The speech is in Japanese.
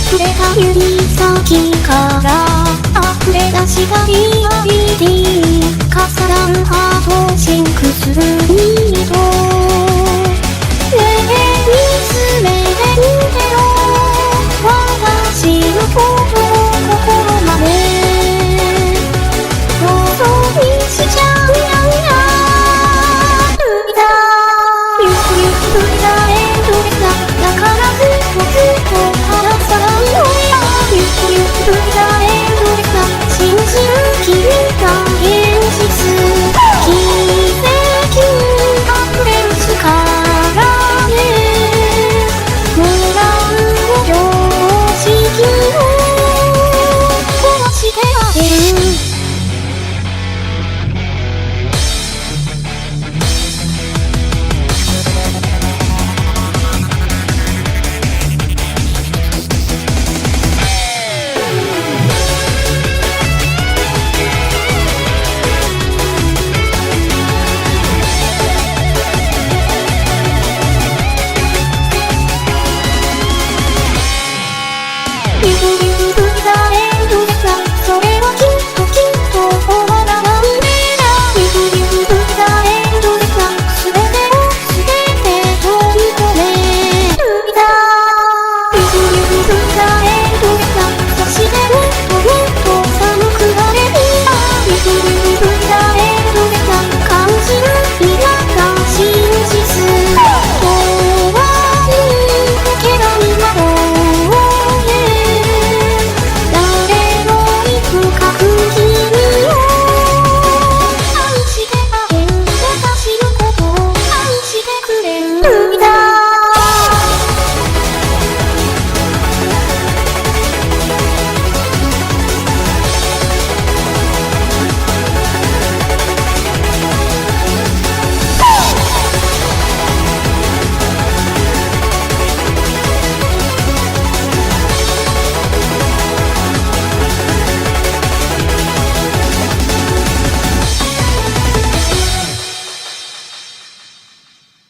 溢れた指先から溢れ出したリアリティ重なるハートシンクするニートねえ見つめてみてよ私のことを心まで想像にしちゃうやんや浮いたゆくゆく浮いたエンドレスだからずっとずっと離さないのやゆくゆく浮いたエンドレスだ信じる君が現実奇跡に溢れる力でもらう常識を壊してあげるゆくゆく吹き出れ